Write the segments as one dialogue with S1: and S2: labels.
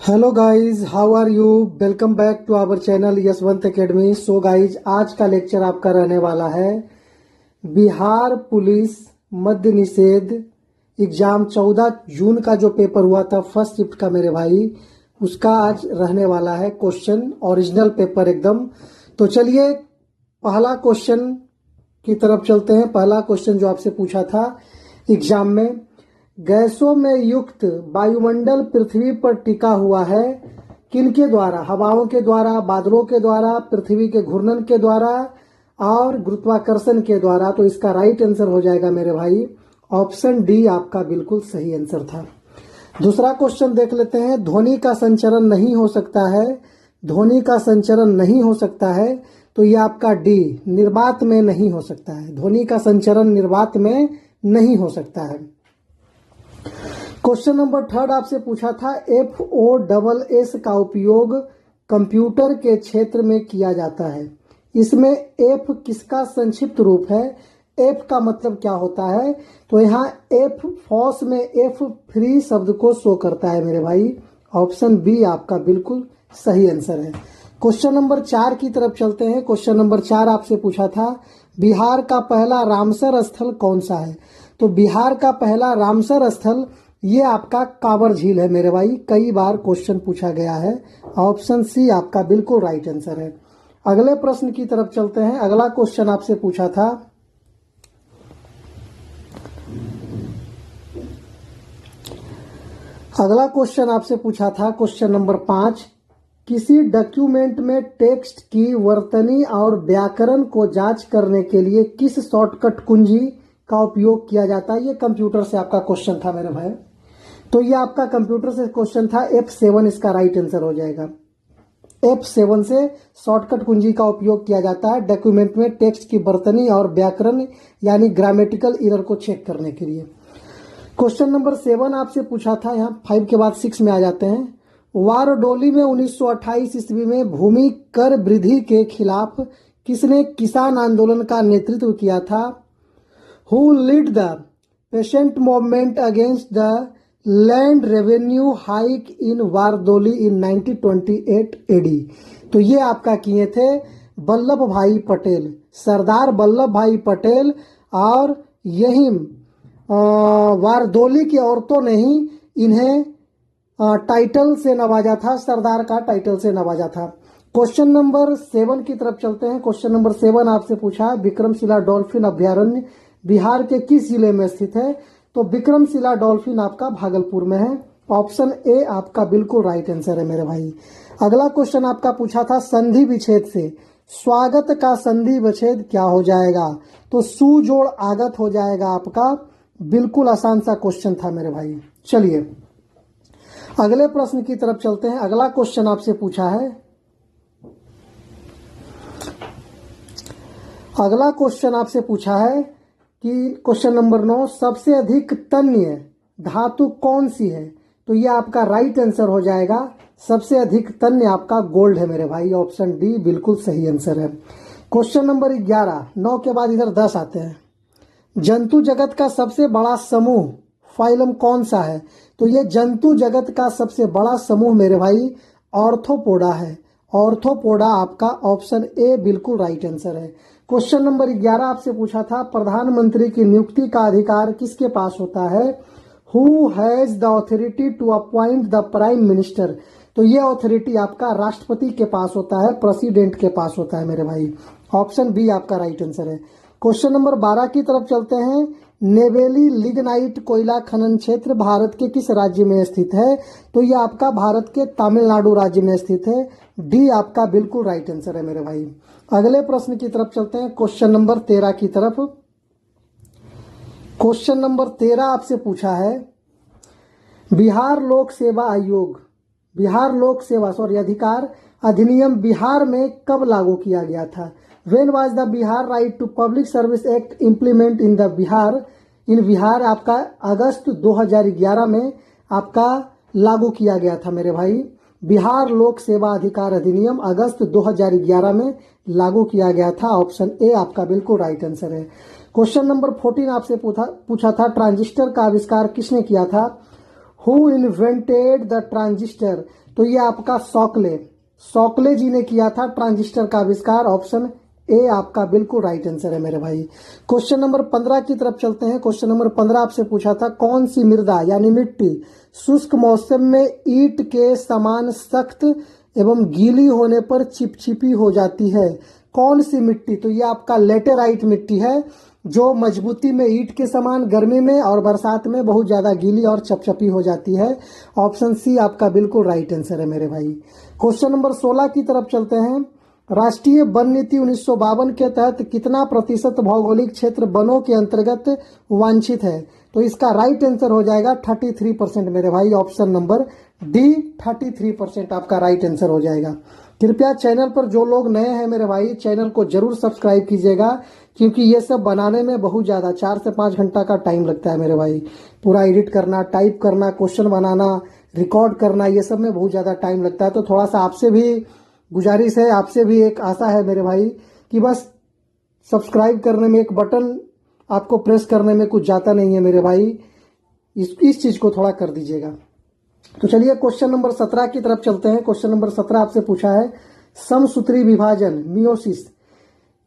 S1: Hello guys, how are you? Welcome back to our channel Yashwant academy. So guys, आज का lecture आपका रहने वाला है बिहार पुलिस मद्य निषेध एग्जाम 14 जून का जो पेपर हुआ था फर्स्ट शिफ्ट का मेरे भाई, उसका आज रहने वाला है क्वेश्चन, ओरिजिनल पेपर एकदम। तो चलिए पहला क्वेश्चन की तरफ चलते हैं। पहला क्वेश्चन जो आपसे पूछा था एग्जाम में, गैसों में युक्त वायुमंडल पृथ्वी पर टिका हुआ है किनके द्वारा? हवाओं के द्वारा, बादलों के द्वारा, पृथ्वी के घूर्णन के द्वारा और गुरुत्वाकर्षण के द्वारा। तो इसका राइट आंसर हो जाएगा मेरे भाई ऑप्शन डी, आपका बिल्कुल सही आंसर था। दूसरा क्वेश्चन देख लेते हैं। ध्वनि का संचरण नहीं हो सकता है, ध्वनि का संचरण नहीं हो सकता है, तो ये आपका डी, निर्वात में नहीं हो सकता है। ध्वनि का संचरण निर्वात में नहीं हो सकता है। क्वेश्चन नंबर थर्ड आपसे पूछा था, FOSS का उपयोग कंप्यूटर के क्षेत्र में किया जाता है। इसमें F किसका संक्षिप्त रूप है? F का मतलब क्या होता है? तो यहाँ F फॉस में F फ्री शब्द को शो करता है मेरे भाई। ऑप्शन बी आपका बिल्कुल सही आंसर है। क्वेश्चन नंबर 4 की तरफ चलते हैं। क्वेश्चन नंबर 4 आपसे पूछा था, बिहार का पहला रामसर स्थल कौन सा है? तो बिहार का पहला रामसर स्थल ये आपका कांवर झील है मेरे भाई। कई बार क्वेश्चन पूछा गया है। ऑप्शन सी आपका बिल्कुल राइट आंसर है। अगले प्रश्न की तरफ चलते हैं। अगला क्वेश्चन आपसे पूछा था, क्वेश्चन नंबर 5, किसी डॉक्यूमेंट में टेक्स्ट की वर्तनी और व्याकरण को जांच करने के लिए किस शॉर्टकट कुंजी का उपयोग किया जाता है? ये कंप्यूटर से आपका क्वेश्चन था मेरे भाई। तो ये आपका कंप्यूटर से क्वेश्चन था। F7 इसका राइट आंसर हो जाएगा। F7 से शॉर्टकट कुंजी का उपयोग किया जाता है डॉक्यूमेंट में टेक्स्ट की वर्तनी और व्याकरण यानी ग्रामेटिकल एरर को चेक करने के लिए। क्वेश्चन नंबर 7 आपसे पूछा था। यहाँ 5 के बाद 6 में आ जाते हैं। वारडोली में 1928 ईस्वी में भूमि कर वृद्धि के खिलाफ किसने किसान आंदोलन का नेतृत्व किया था? Who led the peasant movement against the land revenue hike in Wardoli in 1928 AD? तो ये आपका किए थे वल्लभ भाई पटेल, सरदार वल्लभ भाई पटेल। और यही वारदोली की औरतों ने ही इन्हें टाइटल से नवाजा था, सरदार का टाइटल से नवाजा था। क्वेश्चन नंबर 7 की तरफ चलते हैं। क्वेश्चन नंबर 7 आपसे पूछा, विक्रमशिला डॉल्फिन अभ्यारण्य बिहार के किस जिले में स्थित है? तो विक्रमशिला डॉल्फिन आपका भागलपुर में है। ऑप्शन ए आपका बिल्कुल राइट आंसर है मेरे भाई। अगला क्वेश्चन आपका पूछा था, संधि विच्छेद से स्वागत का संधि विच्छेद क्या हो जाएगा? तो सु जोड़ आगत हो जाएगा आपका। बिल्कुल आसान सा क्वेश्चन था मेरे भाई। चलिए अगले प्रश्न की तरफ चलते हैं। अगला क्वेश्चन आपसे पूछा है, कि क्वेश्चन नंबर 9, सबसे अधिक तन्य धातु कौन सी है? तो ये आपका राइट आंसर हो जाएगा। सबसे अधिक तन्य आपका गोल्ड है मेरे भाई। ऑप्शन डी बिल्कुल सही आंसर है। क्वेश्चन नंबर 11, 9 के बाद इधर 10 आते हैं। जंतु जगत का सबसे बड़ा समूह फाइलम कौन सा है? तो ये जंतु जगत का सबसे बड़ा समूह मेरे भाई ऑर्थोपोडा है। ऑर्थोपोडा आपका ऑप्शन ए बिल्कुल राइट आंसर है। क्वेश्चन नंबर 11 आपसे पूछा था, प्रधानमंत्री की नियुक्ति का अधिकार किसके पास होता है? Who has the authority to appoint the prime minister? तो ये ऑथोरिटी आपका राष्ट्रपति के पास होता है, प्रेसिडेंट के पास होता है मेरे भाई। ऑप्शन बी आपका राइट आंसर है। क्वेश्चन नंबर 12 की तरफ चलते हैं। नेवेली लिग्नाइट कोयला खनन क्षेत्र भारत के किस राज्य में स्थित है? तो ये आपका भारत के तमिलनाडु राज्य में स्थित है। डी आपका बिल्कुल राइट आंसर है मेरे भाई। अगले प्रश्न की तरफ चलते हैं। क्वेश्चन नंबर 13 की तरफ। क्वेश्चन नंबर 13 आपसे पूछा है, बिहार लोक सेवा अधिकार अधिनियम बिहार में कब लागू किया गया था? When was the Bihar right to public service act implement in Bihar? आपका अगस्त 2011 में आपका लागू किया गया था मेरे भाई। बिहार लोक सेवा अधिकार अधिनियम अगस्त 2011 में लागू किया गया था। ऑप्शन ए आपका बिल्कुल राइट आंसर है। क्वेश्चन नंबर 14 आपसे पूछा था, ट्रांजिस्टर का आविष्कार किसने किया था? हु इन्वेंटेड द ट्रांजिस्टर, तो ये आपका सॉकले जी ने किया था ट्रांजिस्टर का आविष्कार। ऑप्शन ए आपका बिल्कुल राइट आंसर है मेरे भाई। क्वेश्चन नंबर 15 की तरफ चलते हैं। क्वेश्चन नंबर 15 आपसे पूछा था कौन सी मृदा यानी मिट्टी शुष्क मौसम में ईंट के समान सख्त एवं गीली होने पर चिपचिपी हो जाती है। कौन सी मिट्टी, तो ये आपका लेटेराइट मिट्टी है जो मजबूती में ईंट के समान, गर्मी में और बरसात में बहुत ज्यादा गीली और चपचपी हो जाती है। ऑप्शन सी आपका बिल्कुल राइट आंसर है मेरे भाई। क्वेश्चन नंबर 16 की तरफ चलते हैं। राष्ट्रीय वन नीति 1952 के तहत कितना प्रतिशत भौगोलिक क्षेत्र वनों के अंतर्गत वांछित है, तो इसका राइट आंसर हो जाएगा 33% मेरे भाई। ऑप्शन नंबर डी 33% आपका राइट आंसर हो जाएगा। कृपया चैनल पर जो लोग नए हैं मेरे भाई, चैनल को जरूर सब्सक्राइब कीजिएगा, क्योंकि ये सब बनाने में बहुत ज़्यादा 4 से 5 घंटा का टाइम लगता है मेरे भाई। पूरा एडिट करना, टाइप करना, क्वेश्चन बनाना, रिकॉर्ड करना, ये सब में बहुत ज़्यादा टाइम लगता है। तो थोड़ा सा आपसे भी गुजारिश है, आपसे भी एक आशा है मेरे भाई कि बस सब्सक्राइब करने में एक बटन आपको प्रेस करने में कुछ जाता नहीं है मेरे भाई, इस चीज़ को थोड़ा कर दीजिएगा। तो चलिए क्वेश्चन नंबर 17 की तरफ चलते हैं। क्वेश्चन नंबर 17 आपसे पूछा है समसूत्री विभाजन मियोसिस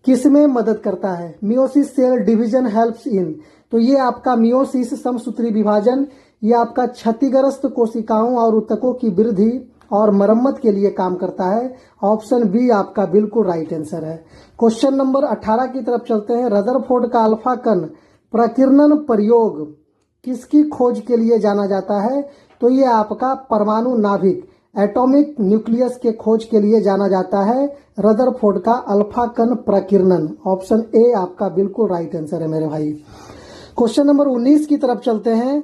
S1: किस में मदद करता है। Meiosis cell division helps in, तो ये आपका मियोसिस समसूत्री विभाजन ये आपका क्षतिग्रस्त कोशिकाओं और ऊतकों की वृद्धि और मरम्मत के लिए काम करता है। ऑप्शन बी आपका बिल्कुल राइट आंसर है। क्वेश्चन नंबर 18 की तरफ चलते हैं। रदरफोर्ड का अल्फा कण प्रकीर्णन प्रयोग किसकी खोज के लिए जाना जाता है, तो ये आपका परमाणु नाभिक एटॉमिक न्यूक्लियस के खोज के लिए जाना जाता है। रदरफोर्ड का अल्फा कण प्रकीर्णन, ऑप्शन ए आपका बिल्कुल राइट आंसर है मेरे भाई। क्वेश्चन नंबर 19 की तरफ चलते हैं।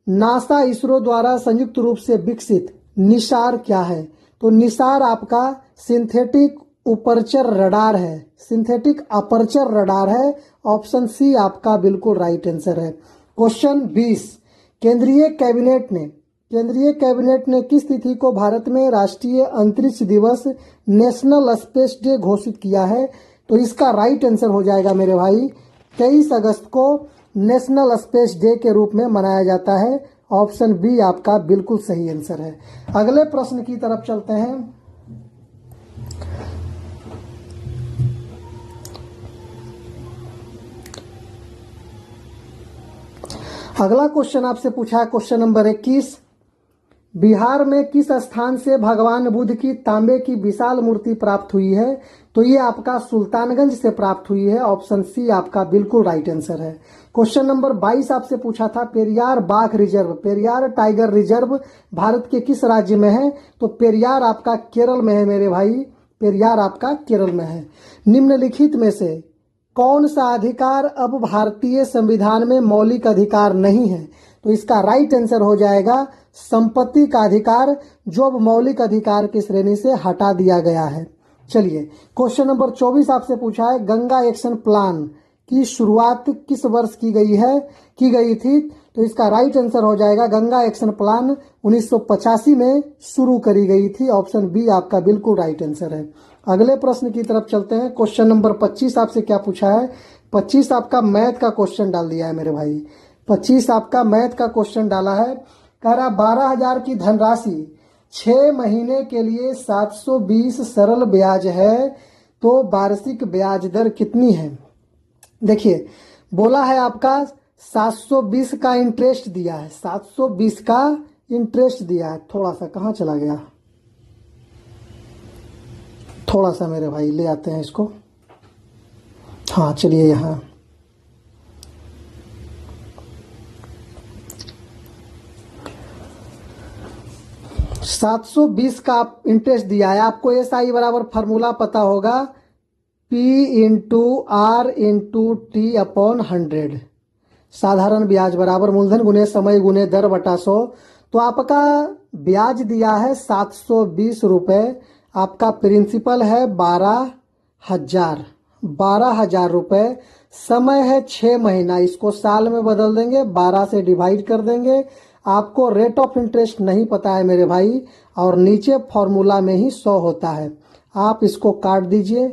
S1: नासा इसरो द्वारा संयुक्त रूप से विकसित निसार क्या है, तो निसार आपका सिंथेटिक अपर्चर रडार है, सिंथेटिक अपर्चर रडार है। ऑप्शन सी आपका बिल्कुल राइट आंसर है। क्वेश्चन 20, केंद्रीय कैबिनेट ने किस तिथि को भारत में राष्ट्रीय अंतरिक्ष दिवस नेशनल स्पेस डे घोषित किया है, तो इसका राइट आंसर हो जाएगा मेरे भाई 23 अगस्त को नेशनल स्पेस डे के रूप में मनाया जाता है। ऑप्शन बी आपका बिल्कुल सही आंसर है। अगले प्रश्न की तरफ चलते हैं। अगला क्वेश्चन आपसे पूछा है क्वेश्चन नंबर 21, बिहार में किस स्थान से भगवान बुद्ध की तांबे की विशाल मूर्ति प्राप्त हुई है, तो ये आपका सुल्तानगंज से प्राप्त हुई है। ऑप्शन सी आपका बिल्कुल राइट आंसर है। क्वेश्चन नंबर 22 आपसे पूछा था पेरियार बाघ reserve, Periyar tiger reserve Bharat के किस राज्य में है, तो पेरियार आपका केरल में है मेरे भाई, पेरियार आपका केरल में है। निम्नलिखित में से कौन सा अधिकार अब भारतीय संविधान में मौलिक अधिकार नहीं है, तो इसका राइट आंसर हो जाएगा संपत्ति का अधिकार, जो अब मौलिक अधिकार की श्रेणी से हटा दिया गया है। चलिए क्वेश्चन नंबर 24 आपसे पूछा है गंगा एक्शन प्लान की शुरुआत किस वर्ष की गई थी, तो इसका राइट आंसर हो जाएगा गंगा एक्शन प्लान 1985 में शुरू करी गई थी। ऑप्शन बी आपका बिल्कुल राइट आंसर है। अगले प्रश्न की तरफ चलते हैं। क्वेश्चन नंबर 25 आपसे क्या पूछा है, 25 आपका मैथ का क्वेश्चन डाल दिया है मेरे भाई, 25 आपका मैथ का क्वेश्चन डाला है। कह रहा 12,000 की धनराशि 6 महीने के लिए 720 सरल ब्याज है, तो वार्षिक ब्याज दर कितनी है। देखिए बोला है आपका 720 का इंटरेस्ट दिया है, 720 का इंटरेस्ट दिया है। थोड़ा सा कहाँ चला गया, थोड़ा सा मेरे भाई ले आते हैं इसको, हाँ चलिए यहाँ 720 का इंटरेस्ट दिया है आपको। SI बराबर फार्मूला पता होगा P into R into T upon 100, साधारण ब्याज बराबर मूलधन गुने समय गुने दर बटा 100। तो आपका ब्याज दिया है 720 रुपये, आपका प्रिंसिपल है 12,000 रुपये, समय है 6 महीना, इसको साल में बदल देंगे, 12 से डिवाइड कर देंगे। आपको रेट ऑफ इंटरेस्ट नहीं पता है मेरे भाई, और नीचे फॉर्मूला में ही 100 होता है। आप इसको काट दीजिए,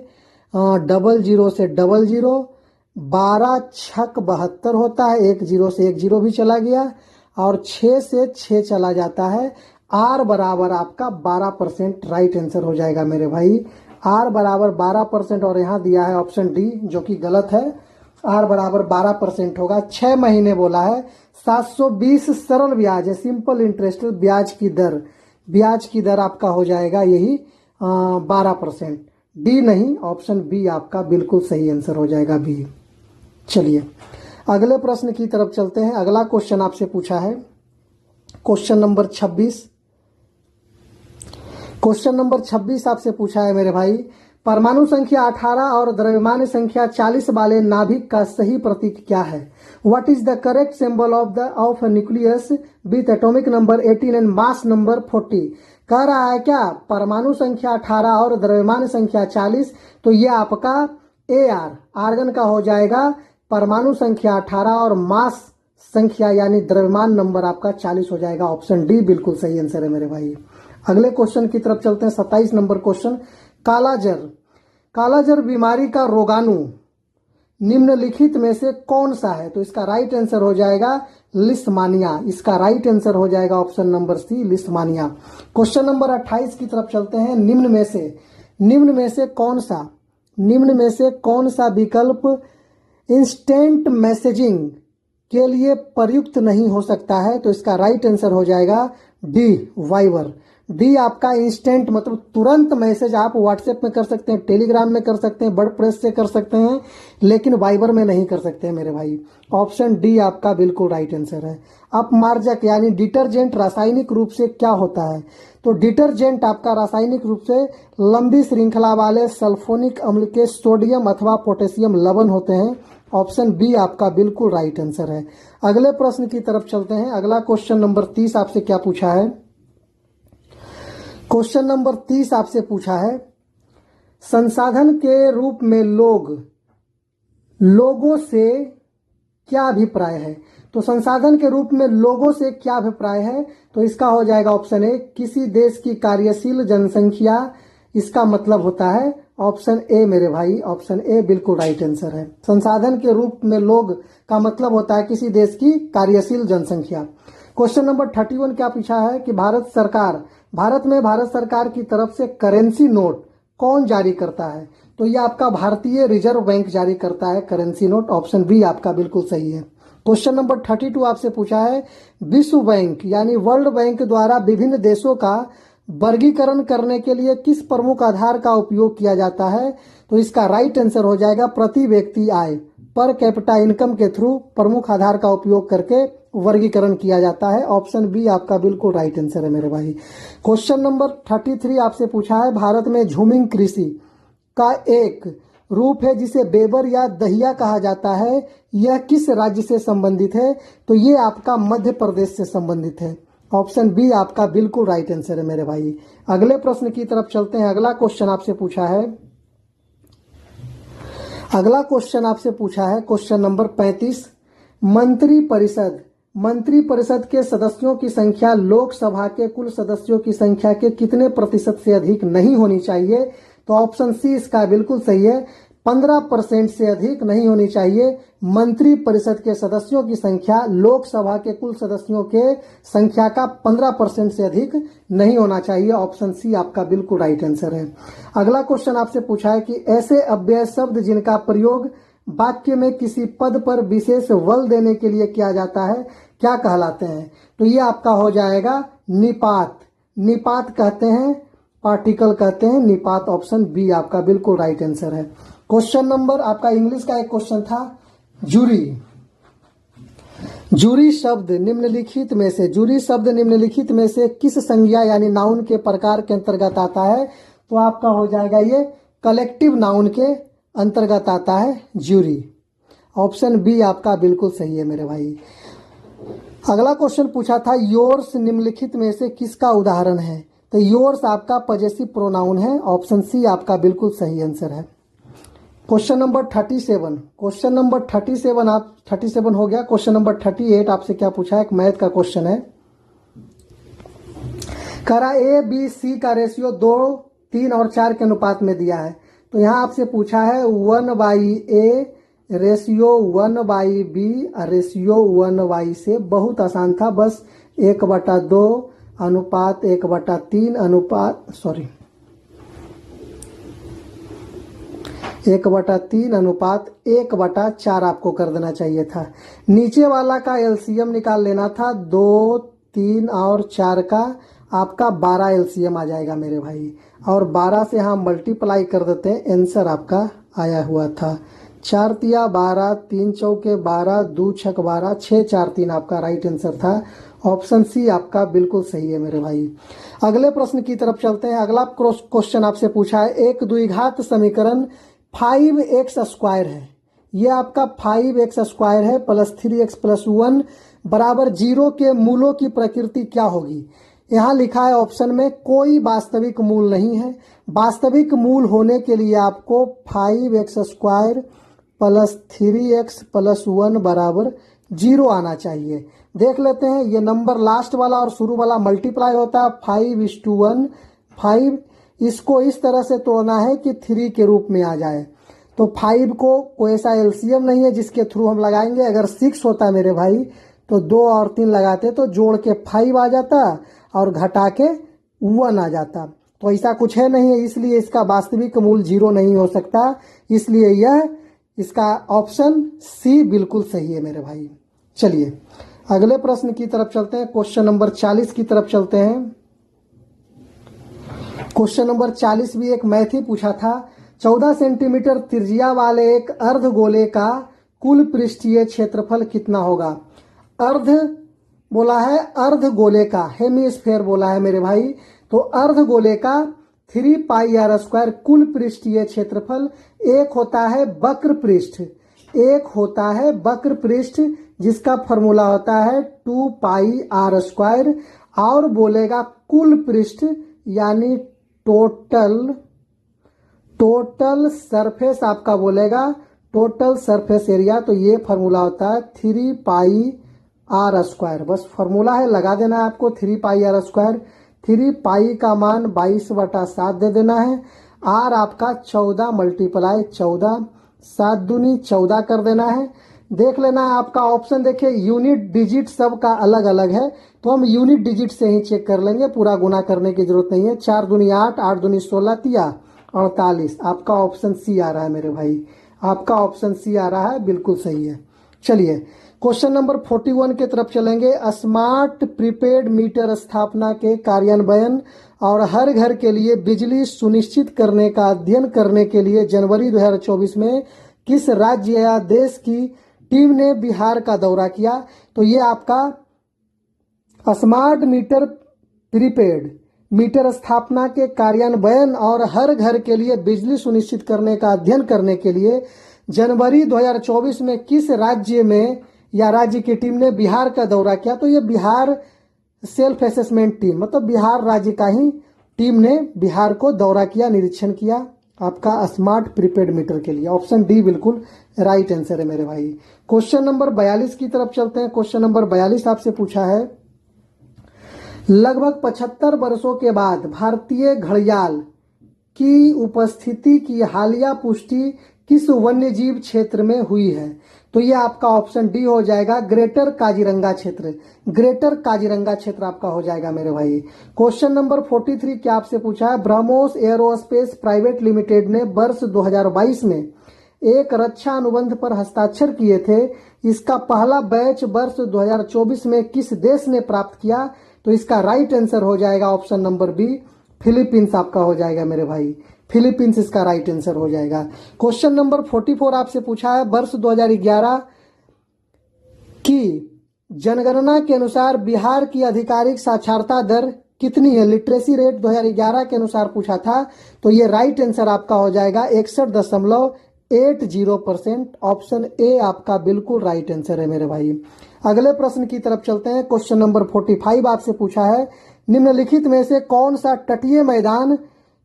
S1: 00 से 00, 12 छक 72 होता है, 10 से 10 भी चला गया। और 6 से 6 चला जाता है। आर बराबर आपका 12% राइट आंसर हो जाएगा मेरे भाई। आर बराबर 12% और यहाँ दिया है ऑप्शन डी जो कि गलत है। आर बराबर 12% होगा। 6 महीने बोला है। 720 सरल ब्याज है, सिंपल इंटरेस्ट ब्याज की दर। ब्याज की दर आपका हो जाएगा यही 12%। डी नहीं, ऑप्शन बी आपका बिल्कुल सही आंसर हो जाएगा, बी। चलिए अगले प्रश्न की तरफ चलते हैं। अगला क्वेश्चन आपसे पूछा है क्वेश्चन नंबर 26। क्वेश्चन नंबर 26 आपसे पूछा है मेरे भाई, परमाणु संख्या 18 और द्रव्यमान संख्या 40 वाले नाभिक का सही प्रतीक क्या है? What is the correct symbol of nucleus with atomic number 18 and mass number 40? कह रहा है क्या परमाणु संख्या 18 और द्रव्यमान संख्या 40, तो ये आपका आर्गन का हो जाएगा परमाणु संख्या 18 और मास संख्या यानी द्रव्यमान नंबर आपका 40 हो जाएगा। ऑप्शन डी बिल्कुल सही आंसर है मेरे भाई। अगले क्वेश्चन की तरफ चलते हैं। 27 नंबर क्वेश्चन, कालाजर बीमारी का रोगाणु निम्नलिखित में से कौन सा है? तो इसका राइट आंसर हो जाएगा लिस्टमानिया। इसका राइट आंसर हो जाएगा option number C, listmania. Question number 28 की तरफ चलते हैं। निम्न में से कौन सा विकल्प इंस्टेंट मैसेजिंग के लिए प्रयुक्त नहीं हो सकता है? तो इसका राइट आंसर हो जाएगा डी, वाइबर। डी आपका इंस्टेंट मतलब तुरंत मैसेज आप व्हाट्सएप में कर सकते हैं, टेलीग्राम में कर सकते हैं, वर्ड प्रेस से कर सकते हैं, लेकिन वाइबर में नहीं कर सकते हैं मेरे भाई। ऑप्शन डी आपका बिल्कुल राइट आंसर है। अपमार्जक यानी डिटर्जेंट रासायनिक रूप से क्या होता है? तो डिटर्जेंट आपका रासायनिक रूप से लंबी श्रृंखला वाले सल्फोनिक अम्ल के सोडियम अथवा पोटेशियम लवण होते हैं। ऑप्शन बी आपका बिल्कुल राइट आंसर है। अगले प्रश्न की तरफ चलते हैं। अगला क्वेश्चन नंबर 30 आपसे क्या पूछा है? क्वेश्चन नंबर 30 आपसे पूछा है, संसाधन के रूप में लोगों से क्या अभिप्राय है? तो संसाधन के रूप में लोगों से क्या अभिप्राय है? तो इसका हो जाएगा ऑप्शन ए, किसी देश की कार्यशील जनसंख्या। इसका मतलब होता है ऑप्शन ए मेरे भाई। ऑप्शन ए बिल्कुल राइट आंसर है। संसाधन के रूप में लोग का मतलब होता है किसी देश की कार्यशील जनसंख्या। क्वेश्चन नंबर 31 क्या पूछा है कि भारत में भारत सरकार की तरफ से करेंसी नोट कौन जारी करता है? तो ये आपका भारतीय रिजर्व बैंक जारी करता है करेंसी नोट। ऑप्शन बी आपका बिल्कुल सही है। क्वेश्चन नंबर 32 आपसे पूछा है, विश्व बैंक यानी वर्ल्ड बैंक द्वारा विभिन्न देशों का वर्गीकरण करने के लिए किस प्रमुख आधार का उपयोग किया जाता है? तो इसका राइट आंसर हो जाएगा प्रति व्यक्ति आय, पर कैपिटा इनकम के थ्रू प्रमुख आधार का उपयोग करके वर्गीकरण किया जाता है। ऑप्शन बी आपका बिल्कुल राइट आंसर है मेरे भाई। क्वेश्चन नंबर 33 आपसे पूछा है, भारत में झूमिंग कृषि का एक रूप है जिसे बेबर या दहिया कहा जाता है, यह किस राज्य से संबंधित है? तो ये आपका मध्य प्रदेश से संबंधित है। ऑप्शन बी आपका बिल्कुल राइट आंसर है मेरे भाई। अगले प्रश्न की तरफ चलते हैं। अगला क्वेश्चन आपसे पूछा है क्वेश्चन नंबर 35, मंत्री परिषद के सदस्यों की संख्या लोकसभा के कुल सदस्यों की संख्या के कितने प्रतिशत से अधिक नहीं होनी चाहिए? तो ऑप्शन सी इसका बिल्कुल सही है, 15% से अधिक नहीं होनी चाहिए। मंत्री परिषद के सदस्यों की संख्या लोकसभा के कुल सदस्यों के संख्या का 15% से अधिक नहीं होना चाहिए। ऑप्शन सी आपका बिल्कुल राइट आंसर है। अगला क्वेश्चन आपसे पूछा है कि ऐसे अव्यय शब्द जिनका प्रयोग वाक्य में किसी पद पर विशेष बल देने के लिए किया जाता है क्या कहलाते हैं? तो ये आपका हो जाएगा निपात कहते हैं, पार्टिकल कहते हैं निपात। ऑप्शन बी आपका बिल्कुल राइट आंसर है। क्वेश्चन नंबर आपका इंग्लिश का एक क्वेश्चन था, जूरी शब्द निम्नलिखित में से किस संज्ञा यानी नाउन के प्रकार के अंतर्गत आता है? तो आपका हो जाएगा ये कलेक्टिव नाउन के अंतर्गत आता है जूरी। ऑप्शन बी आपका बिल्कुल सही है मेरे भाई। अगला क्वेश्चन पूछा था, योर्स निम्नलिखित में से किसका उदाहरण है? तो योर्स आपका पजेसिव प्रोनाउन है। ऑप्शन सी आपका बिल्कुल सही आंसर है। क्वेश्चन नंबर 37 हो गया। क्वेश्चन नंबर 38 आपसे क्या पूछा है? एक मैथ का क्वेश्चन है। करा ए बी सी का रेशियो 2, 3 और 4 के अनुपात में दिया है। तो यहाँ आपसे पूछा है 1/a ratio 1/b ratio 1y से बहुत आसान था, बस 1/2 अनुपात 1/3 अनुपात 1/3 अनुपात 1/4 आपको कर देना चाहिए था। नीचे वाला का एलसीएम निकाल लेना था, 2, 3 और 4 का आपका 12 एलसीएम आ जाएगा मेरे भाई, और 12 से हम मल्टीप्लाई कर देते हैं, आंसर आपका आया हुआ था 4 तिया 12, 3 चौके 12, 2 छक 12, 6 4 3 आपका राइट आंसर था। ऑप्शन सी आपका बिल्कुल सही है मेरे भाई। अगले प्रश्न की तरफ चलते हैं। अगला क्वेश्चन आपसे पूछा है, एक द्विघात समीकरण 5x² है, ये आपका 5x² है प्लस 3x प्लस 1 बराबर 0 के मूलों की प्रकृति क्या होगी। यहाँ लिखा है ऑप्शन में कोई वास्तविक मूल नहीं है। वास्तविक मूल होने के लिए आपको 5x² प्लस 3x प्लस 1 बराबर 0 आना चाहिए। देख लेते हैं, ये नंबर लास्ट वाला और शुरू वाला मल्टीप्लाई होता है 5:1 5, इसको इस तरह से तोड़ना है कि 3 के रूप में आ जाए। तो 5 को कोई ऐसा एलसीएम नहीं है जिसके थ्रू हम लगाएंगे। अगर 6 होता मेरे भाई तो 2 और 3 लगाते तो जोड़ के 5 आ जाता और घटा के 1 आ जाता। तो ऐसा कुछ है नहीं है, इसलिए इसका वास्तविक मूल 0 नहीं हो सकता। इसलिए यह इसका ऑप्शन सी बिल्कुल सही है मेरे भाई। चलिए अगले प्रश्न की तरफ चलते हैं। क्वेश्चन नंबर 40 की तरफ चलते हैं। क्वेश्चन नंबर 40 भी एक मैथ ही पूछा था। 14 सेंटीमीटर त्रिज्या वाले एक अर्धगोले का कुल पृष्ठीय क्षेत्रफल कितना होगा। अर्ध बोला है, अर्धगोले का, हेमीस्फेयर बोला है मेरे भाई। तो अर्धगोले का 3πr² कुल पृष्ठीय क्षेत्रफल। एक होता है वक्र पृष्ठ, एक होता है वक्र पृष्ठ जिसका फॉर्मूला होता है 2πr², और बोलेगा कुल पृष्ठ यानी टोटल सरफेस आपका बोलेगा, टोटल सरफेस एरिया। तो ये फॉर्मूला होता है 3πr²। बस फॉर्मूला है, लगा देना है आपको 3πr²। 3π का मान 22/7 दे देना है। आर आपका 14 मल्टीप्लाई 14, 7 दूनी 14 कर देना है। देख लेना है आपका ऑप्शन, देखिए यूनिट डिजिट सब का अलग अलग है, तो हम यूनिट डिजिट से ही चेक कर लेंगे, पूरा गुना करने की जरूरत नहीं है। 4 दूनी 8, 8 दूनी 16 तिया 48। आपका ऑप्शन सी आ रहा है मेरे भाई, आपका ऑप्शन सी आ रहा है, बिल्कुल सही है। चलिए क्वेश्चन नंबर 41 के तरफ चलेंगे। स्मार्ट प्रीपेड मीटर स्थापना के कार्यान्वयन और हर घर के लिए बिजली सुनिश्चित करने का अध्ययन करने के लिए जनवरी 2024 में किस राज्य या देश की टीम ने बिहार का दौरा किया। तो ये आपका स्मार्ट मीटर प्रीपेड मीटर स्थापना के कार्यान्वयन और हर घर के लिए बिजली सुनिश्चित करने का अध्ययन करने के लिए जनवरी 2024 में किस राज्य में या राज्य की टीम ने बिहार का दौरा किया। तो ये बिहार सेल्फ असेसमेंट टीम, मतलब बिहार राज्य का ही टीम ने बिहार को दौरा किया, निरीक्षण किया आपका स्मार्ट प्रीपेड मीटर के लिए। ऑप्शन डी बिल्कुल राइट आंसर है मेरे भाई। क्वेश्चन नंबर 42 की तरफ चलते हैं। क्वेश्चन नंबर 42 आपसे पूछा है, लगभग 75 वर्षों के बाद भारतीय घड़ियाल की उपस्थिति की हालिया पुष्टि किस वन्यजीव क्षेत्र में हुई है। तो ये आपका ऑप्शन डी हो जाएगा, ग्रेटर काजीरंगा क्षेत्र। ग्रेटर काजीरंगा क्षेत्र आपका हो जाएगा मेरे भाई। क्वेश्चन नंबर 43 क्या आपसे पूछा है, ब्रह्मोस एरोस्पेस प्राइवेट लिमिटेड ने वर्ष 2022 में एक रक्षा अनुबंध पर हस्ताक्षर किए थे। इसका पहला बैच वर्ष 2024 में किस देश ने प्राप्त किया। तो इसका राइट आंसर हो जाएगा ऑप्शन नंबर बी, फिलीपींस आपका हो जाएगा मेरे भाई। फिलीपींस इसका राइट आंसर हो जाएगा। क्वेश्चन नंबर 44 आपसे पूछा है, वर्ष 2011 की जनगणना के अनुसार बिहार की आधिकारिक साक्षरता दर कितनी है। लिटरेसी रेट 2011 के अनुसार पूछा था, तो ये राइट आंसर आपका हो जाएगा 61.80%। ऑप्शन ए आपका बिल्कुल राइट आंसर है मेरे भाई। अगले प्रश्न की तरफ चलते हैं। क्वेश्चन नंबर 45 आपसे पूछा है, निम्नलिखित में से कौन सा तटीय मैदान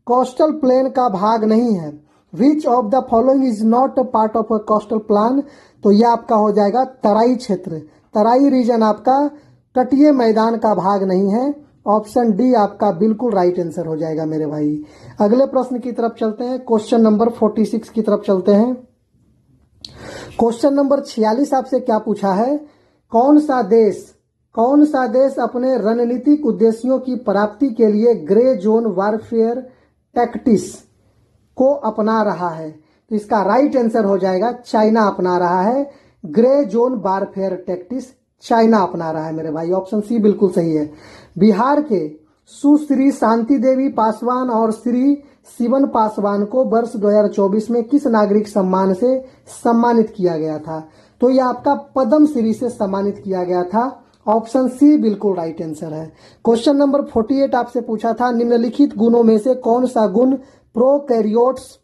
S1: कोस्टल प्लेन का भाग नहीं है। Which of the following is not a part of a coastal plan. तो यह आपका हो जाएगा तराई क्षेत्र। तराई रीजन आपका तटीय मैदान का भाग नहीं है। ऑप्शन डी आपका बिल्कुल राइट आंसर हो जाएगा मेरे भाई। अगले प्रश्न की तरफ चलते हैं। क्वेश्चन नंबर 46 की तरफ चलते हैं। क्वेश्चन नंबर 46 आपसे क्या पूछा है, कौन सा देश अपने रणनीतिक उद्देश्यों की प्राप्ति के लिए ग्रे जोन वारफेयर टैक्टिस को अपना रहा है? तो इसका राइट आंसर हो जाएगा चाइना अपना रहा है। Grey zone warfare tactics China अपना रहा है मेरे भाई, ऑप्शन सी बिल्कुल सही है। बिहार के सुश्री शांति देवी पासवान और श्री शिवन पासवान को वर्ष 2024 में किस नागरिक सम्मान से सम्मानित किया गया था? तो यह आपका पद्म श्री से सम्मानित किया गया था, ऑप्शन सी बिल्कुल राइट आंसर है। क्वेश्चन नंबर 48 आपसे पूछा था, निम्नलिखित गुणों में से कौन सा गुण प्रोकैरियोट्स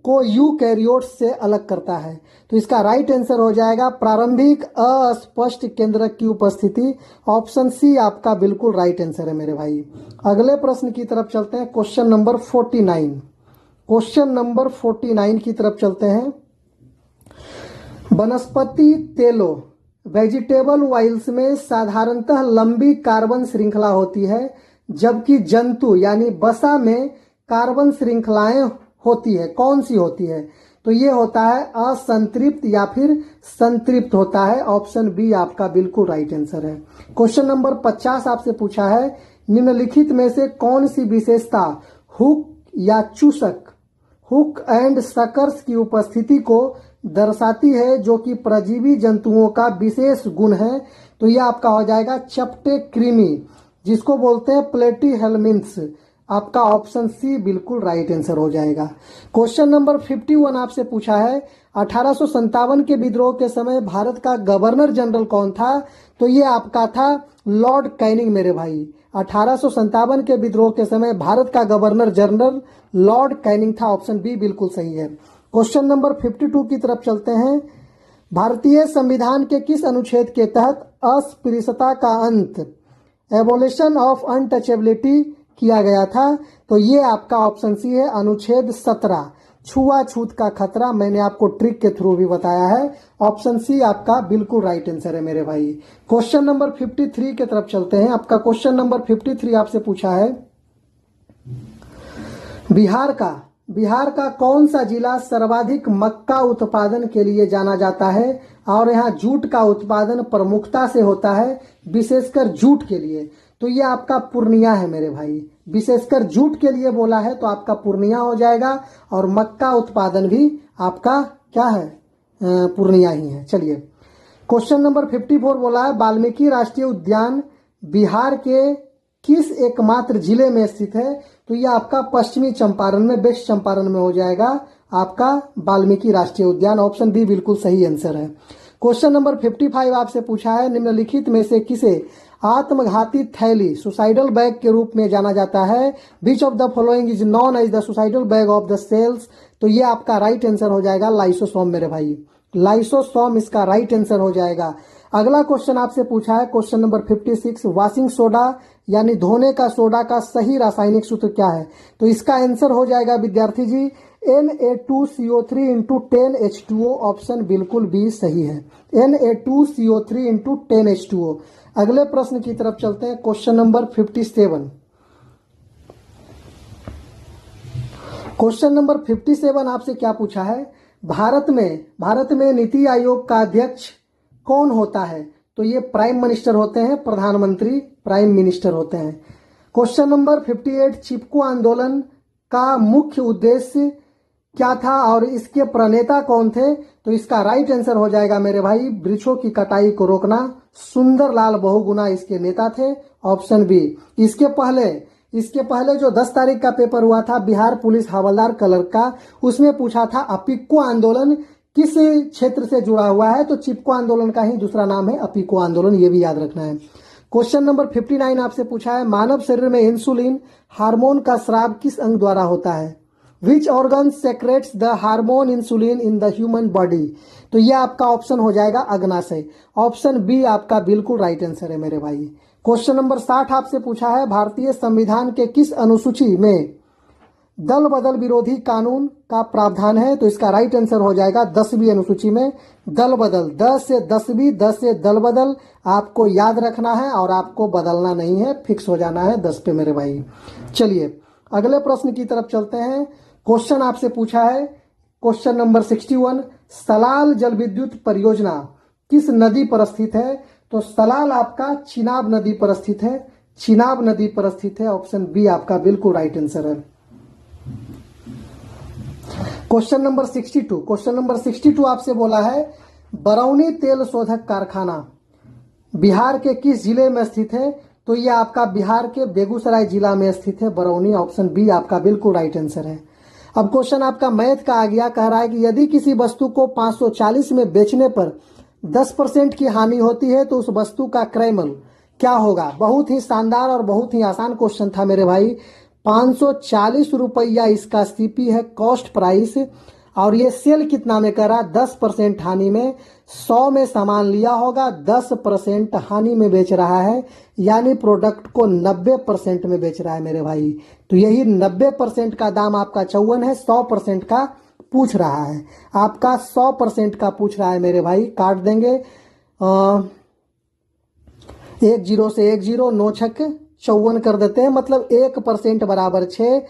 S1: को यूकैरियोट्स से अलग करता है? तो इसका राइट आंसर हो जाएगा प्रारंभिक अस्पष्ट केंद्रक की उपस्थिति, ऑप्शन सी आपका बिल्कुल राइट आंसर है मेरे भाई। अगले प्रश्न की तरफ चलते हैं, क्वेश्चन नंबर 49 की तरफ चलते हैं। वनस्पति तेलों वेजिटेबल ऑयल्स में साधारणतः लंबी कार्बन श्रृंखला होती है, जबकि जंतु यानी वसा में कार्बन श्रृंखलाएं होती है। कौन सी होती है? तो ये होता है असंतृप्त या फिर संतृप्त होता है, ऑप्शन बी आपका बिल्कुल राइट आंसर है। क्वेश्चन नंबर 50 आपसे पूछा है, निम्नलिखित में से कौन सी विशेषता हुक या चूसक हुक एंड सकर्स की उपस्थिति को दर्शाती है, जो कि परजीवी जंतुओं का विशेष गुण है? तो यह आपका हो जाएगा चपटे कृमि, जिसको बोलते हैं प्लेटीहेल्मिन्थ्स, आपका ऑप्शन सी बिल्कुल राइट आंसर हो जाएगा। क्वेश्चन नंबर 51 आपसे पूछा है, 1857 के विद्रोह के समय भारत का गवर्नर जनरल कौन था? तो ये आपका था लॉर्ड कैनिंग मेरे भाई। 1857 के विद्रोह के समय भारत का गवर्नर जनरल लॉर्ड कैनिंग था, ऑप्शन बी बिल्कुल सही है। क्वेश्चन नंबर 52 की तरफ चलते हैं, भारतीय संविधान के किस अनुच्छेद के तहत अस्पृश्यता का अंत एबोलिशन ऑफ अनटचेबिलिटी किया गया था? तो ये आपका ऑप्शन सी है अनुच्छेद 17, छुआछूत का खतरा। मैंने आपको ट्रिक के थ्रू भी बताया है, ऑप्शन सी आपका बिल्कुल राइट आंसर है मेरे भाई। क्वेश्चन नंबर 53 की तरफ चलते हैं। आपका क्वेश्चन नंबर 53 आपसे पूछा है, बिहार का कौन सा जिला सर्वाधिक मक्का उत्पादन के लिए जाना जाता है? और यहाँ जूट का उत्पादन प्रमुखता से होता है, विशेषकर जूट के लिए। तो ये आपका पूर्णिया है मेरे भाई, विशेषकर जूट के लिए बोला है तो आपका पूर्णिया हो जाएगा, और मक्का उत्पादन भी आपका क्या है? पूर्णिया ही है। चलिए, क्वेश्चन नंबर 54 बोला है, वाल्मीकि राष्ट्रीय उद्यान बिहार के किस एकमात्र जिले में स्थित है? तो यह आपका पश्चिमी चंपारण में, वेस्ट चंपारण में हो जाएगा आपका वाल्मीकि राष्ट्रीय उद्यान, ऑप्शन बी बिल्कुल सही आंसर है। क्वेश्चन नंबर 55 आपसे पूछा है, निम्नलिखित में से किसे आत्मघाती थैली सुसाइडल बैग के रूप में जाना जाता है? Which of the following is known as the suicidal bag of the cells? तो ये आपका राइट आंसर हो जाएगा लाइसोसोम मेरे भाई, लाइसोसोम इसका राइट आंसर हो जाएगा। अगला क्वेश्चन आपसे पूछा है, क्वेश्चन नंबर 56, वॉशिंग सोडा यानी धोने का सोडा का सही रासायनिक सूत्र क्या है? तो इसका आंसर हो जाएगा विद्यार्थी जी Na2CO3 इंटू 10H2O, ऑप्शन बिल्कुल बी सही है, Na2CO3 इंटू 10H2O। अगले प्रश्न की तरफ चलते हैं, क्वेश्चन नंबर 57। क्वेश्चन नंबर 57 आपसे क्या पूछा है, भारत में नीति आयोग का अध्यक्ष कौन होता है? तो ये प्राइम मिनिस्टर होते हैं, प्रधानमंत्री प्राइम मिनिस्टर होते हैं। क्वेश्चन नंबर 58, चिपको आंदोलन का मुख्य उद्देश्य क्या था और इसके प्रणेता कौन थे? तो इसका राइट आंसर हो जाएगा मेरे भाई वृक्षों की कटाई को रोकना। सुंदरलाल बहुगुणा इसके नेता थे, ऑप्शन बी। इसके पहले जो 10 तारीख का पेपर हुआ था बिहार पुलिस हवलदार क्लर्क का, उसमें पूछा था अपिक्को आंदोलन किस क्षेत्र से जुड़ा हुआ है? तो चिपको आंदोलन का ही दूसरा नाम है अपिक्को आंदोलन, ये भी याद रखना है। क्वेश्चन नंबर 59 आपसे पूछा है, मानव शरीर में इंसुलिन हार्मोन का स्राव किस अंग द्वारा होता है? Which organ secrets the hormone insulin in the human body? तो यह आपका ऑप्शन हो जाएगा अग्नाशय, ऑप्शन बी आपका बिल्कुल राइट आंसर है मेरे भाई। क्वेश्चन नंबर 60 आपसे पूछा है, भारतीय संविधान के किस अनुसूची में दल बदल विरोधी कानून का प्रावधान है? तो इसका राइट आंसर हो जाएगा 10वीं अनुसूची में दल बदल, 10 से 10वीं, 10 से दल बदल आपको याद रखना है और आपको बदलना नहीं है, फिक्स हो जाना है 10 पे मेरे भाई। चलिए अगले प्रश्न की तरफ चलते हैं। क्वेश्चन आपसे पूछा है, क्वेश्चन नंबर 61, सलाल जल विद्युत परियोजना किस नदी पर स्थित है? तो सलाल आपका चिनाब नदी पर स्थित है, चिनाब नदी पर स्थित है। ऑप्शन बी आपका बिल्कुल राइट आंसर है। क्वेश्चन नंबर 62, क्वेश्चन नंबर 62 आपसे बोला है बरौनी तेल शोधक कारखाना बिहार के किस जिले में स्थित है? तो यह आपका बिहार के बेगूसराय जिला में स्थित है बरौनी। ऑप्शन बी आपका बिल्कुल राइट आंसर है। अब क्वेश्चन आपका मैथ का आ गया, कह रहा है कि यदि किसी वस्तु को 540 में बेचने पर 10% की हानि होती है तो उस वस्तु का क्रय मूल्य क्या होगा? बहुत ही शानदार और बहुत ही आसान क्वेश्चन था मेरे भाई। 540 रुपया इसका सीपी है, कॉस्ट प्राइस, और ये सेल कितना में करा? 10% हानि में। 100 में सामान लिया होगा, 10% हानि में बेच रहा है, यानी प्रोडक्ट को 90% में बेच रहा है मेरे भाई। तो यही 90% का दाम आपका 54 है, 100% का पूछ रहा है, आपका 100% का पूछ रहा है मेरे भाई। काट देंगे 1 0 से 1 0, 9 छक 54 कर देते हैं, मतलब 1% बराबर 6,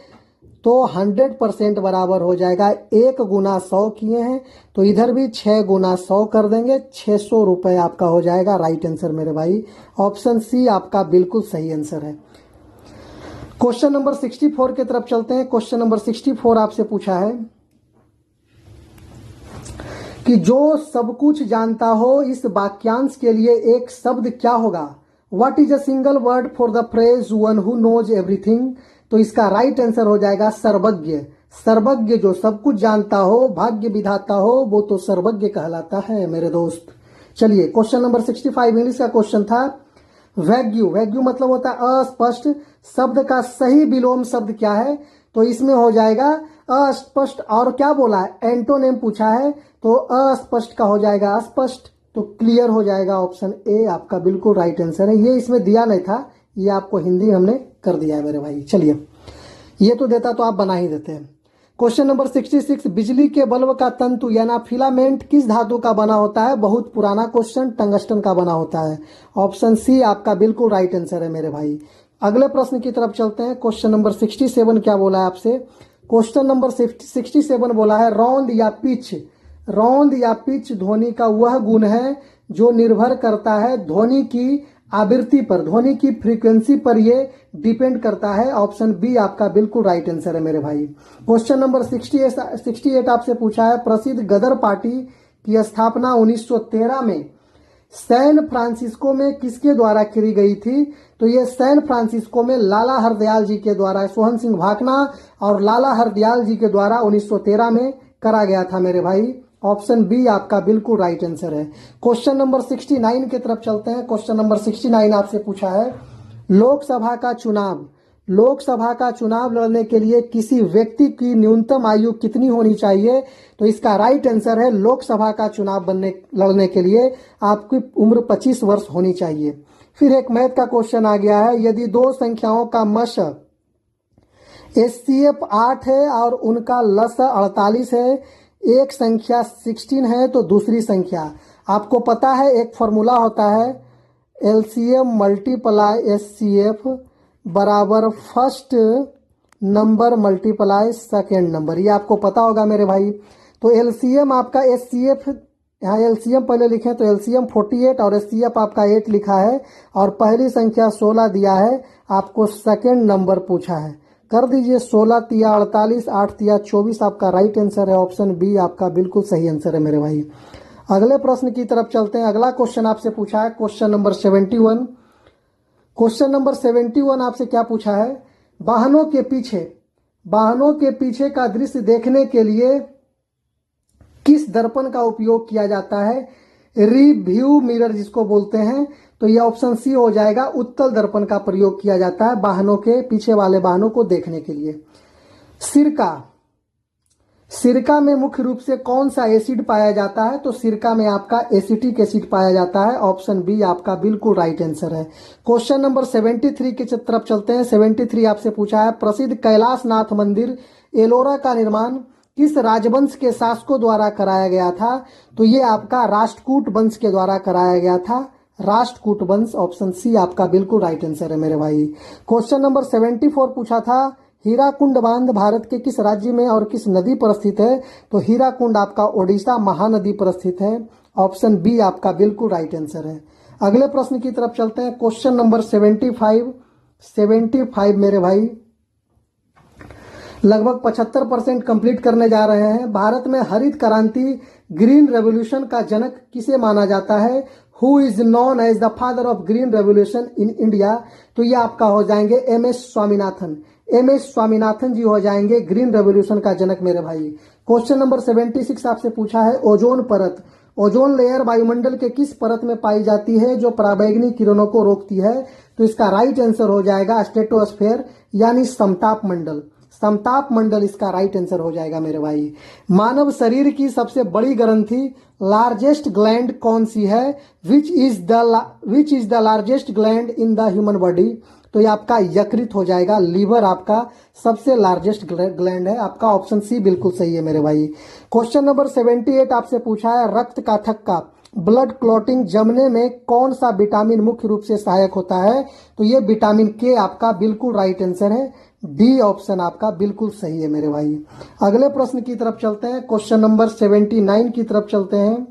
S1: तो 100% बराबर हो जाएगा। 1 गुना 100 किए हैं तो इधर भी 6 गुना 100 कर देंगे, 600 रुपये आपका हो जाएगा राइट आंसर मेरे भाई। ऑप्शन सी आपका बिल्कुल सही आंसर है। क्वेश्चन नंबर 64 की तरफ चलते हैं। क्वेश्चन नंबर 64 आपसे पूछा है कि जो सब कुछ जानता हो इस वाक्यांश के लिए एक शब्द क्या होगा? What is a single word for the phrase one who knows everything? तो इसका राइट आंसर हो जाएगा सर्वज्ञ। सर्वज्ञ जो सब कुछ जानता हो, भाग्य विधाता हो, वो तो सर्वज्ञ कहलाता है मेरे दोस्त। चलिए क्वेश्चन नंबर 65 इंग्लिश का क्वेश्चन था। वैग्यू, वैग्यू मतलब होता है अस्पष्ट, शब्द का सही विलोम शब्द क्या है? तो इसमें हो जाएगा अस्पष्ट। और क्या बोला है? एंटोनिम पूछा है, तो अस्पष्ट का हो जाएगा अस्पष्ट, तो क्लियर हो जाएगा। ऑप्शन ए आपका बिल्कुल राइट आंसर है। ये इसमें दिया नहीं था, ये आपको हिंदी हमने कर दिया है मेरे भाई। चलिए, ये तो देता तो आप बना ही देते हैं। क्वेश्चन नंबर 66, बिजली के बल्ब का तंतु यानी फिलामेंट किस धातु का बना होता है? बहुत पुराना क्वेश्चन, टंगस्टन का बना होता है। ऑप्शन सी आपका बिल्कुल राइट आंसर है मेरे भाई। अगले प्रश्न की तरफ चलते हैं। क्वेश्चन नंबर 67 क्या बोला है आपसे? क्वेश्चन नंबर 67 बोला है रौंद या पिच। रौंद या पिच ध्वनि का वह गुण है जो निर्भर करता है ध्वनि की आवृत्ति पर, ध्वनि की फ्रीक्वेंसी पर ये डिपेंड करता है। ऑप्शन बी आपका बिल्कुल राइट आंसर है मेरे भाई। क्वेश्चन नंबर 68 आपसे पूछा है प्रसिद्ध गदर पार्टी की स्थापना 1913 में सैन फ्रांसिस्को में किसके द्वारा की गई थी? तो ये सैन फ्रांसिस्को में लाला हरदयाल जी के द्वारा, सोहन सिंह भाकना और लाला हरदयाल जी के द्वारा 1913 में करा गया था मेरे भाई। ऑप्शन बी आपका बिल्कुल राइट आंसर है। क्वेश्चन नंबर 69 की तरफ चलते हैं। क्वेश्चन नंबर 69 आपसे पूछा है लोकसभा का चुनाव, लोकसभा का चुनाव लड़ने के लिए किसी व्यक्ति की न्यूनतम आयु कितनी होनी चाहिए? तो इसका राइट आंसर है लोकसभा का चुनाव लड़ने के लिए आपकी उम्र 25 वर्ष होनी चाहिए। फिर एक मैथ का क्वेश्चन आ गया है, यदि दो संख्याओं का मश HCF 8 है और उनका लस 48 है, एक संख्या 16 है तो दूसरी संख्या, आपको पता है एक फॉर्मूला होता है LCM मल्टीप्लाई HCF बराबर first number multiply second number, ये आपको पता होगा मेरे भाई। तो LCM आपका HCF, यहाँ LCM पहले लिखे तो LCM 48 और HCF आपका 8 लिखा है, और पहली संख्या 16 दिया है, आपको सेकेंड नंबर पूछा है। कर दीजिए 16 तिया 48, 8 तिया 24 आपका राइट आंसर है। ऑप्शन बी आपका बिल्कुल सही आंसर है मेरे भाई। अगले प्रश्न की तरफ चलते हैं। अगला क्वेश्चन आपसे पूछा है क्वेश्चन नंबर 71। क्वेश्चन नंबर 71 आपसे क्या पूछा है? वाहनों के पीछे का दृश्य देखने के लिए किस दर्पण का उपयोग किया जाता है? रिव्यू मिरर जिसको बोलते हैं। तो यह ऑप्शन सी हो जाएगा, उत्तल दर्पण का प्रयोग किया जाता है वाहनों के पीछे वाले वाहनों को देखने के लिए। सिरका में मुख्य रूप से कौन सा एसिड पाया जाता है? तो सिरका में आपका एसिटिक एसिड पाया जाता है। ऑप्शन बी आपका बिल्कुल राइट आंसर है। क्वेश्चन नंबर 73 की तरफ चलते हैं। 73 आपसे पूछा है प्रसिद्ध कैलाशनाथ मंदिर एलोरा का निर्माण किस राजवंश के शासकों द्वारा कराया गया था? तो ये आपका राष्ट्रकूट वंश के द्वारा कराया गया था, राष्ट्रकूट वंश। ऑप्शन सी आपका बिल्कुल राइट आंसर है मेरे भाई। क्वेश्चन नंबर 74 पूछा था हीराकुंड बांध भारत के किस राज्य में और किस नदी पर स्थित है? तो हीराकुंड आपका ओडिशा महानदी पर स्थित है। ऑप्शन बी आपका बिल्कुल राइट आंसर है। अगले प्रश्न की तरफ चलते हैं। क्वेश्चन नंबर 75 मेरे भाई लगभग 75% कंप्लीट करने जा रहे हैं। भारत में हरित क्रांति ग्रीन रेवोल्यूशन का जनक किसे माना जाता है? Who is known as the father of green revolution in India? तो ये आपका हो जाएंगे M S Swaminathan. M S Swaminathan ji हो जाएंगे ग्रीन रेवोल्यूशन का जनक मेरे भाई। क्वेश्चन नंबर 76 आपसे पूछा है ओजोन परत। ओजोन लेयर वायुमंडल के किस परत में पाई जाती है जो पराबैंगनी किरणों को रोकती है? तो इसका राइट आंसर हो जाएगा स्ट्रेटोस्फेयर यानी समताप मंडल। समताप मंडल इसका राइट आंसर हो जाएगा मेरे भाई। मानव शरीर की सबसे बड़ी ग्रंथि लार्जेस्ट ग्लैंड कौन सी है? Which is the largest gland in the human body? तो ये आपका यकृत हो जाएगा। लीवर आपका सबसे लार्जेस्ट ग्लैंड है। आपका ऑप्शन सी बिल्कुल सही है मेरे भाई। क्वेश्चन नंबर 78 आपसे पूछा है रक्त का थक्का ब्लड क्लॉटिंग जमने में कौन सा विटामिन मुख्य रूप से सहायक होता है? तो ये विटामिन के आपका बिल्कुल राइट आंसर है। डी ऑप्शन आपका बिल्कुल सही है मेरे भाई। अगले प्रश्न की तरफ चलते हैं। क्वेश्चन नंबर 79 की तरफ चलते हैं।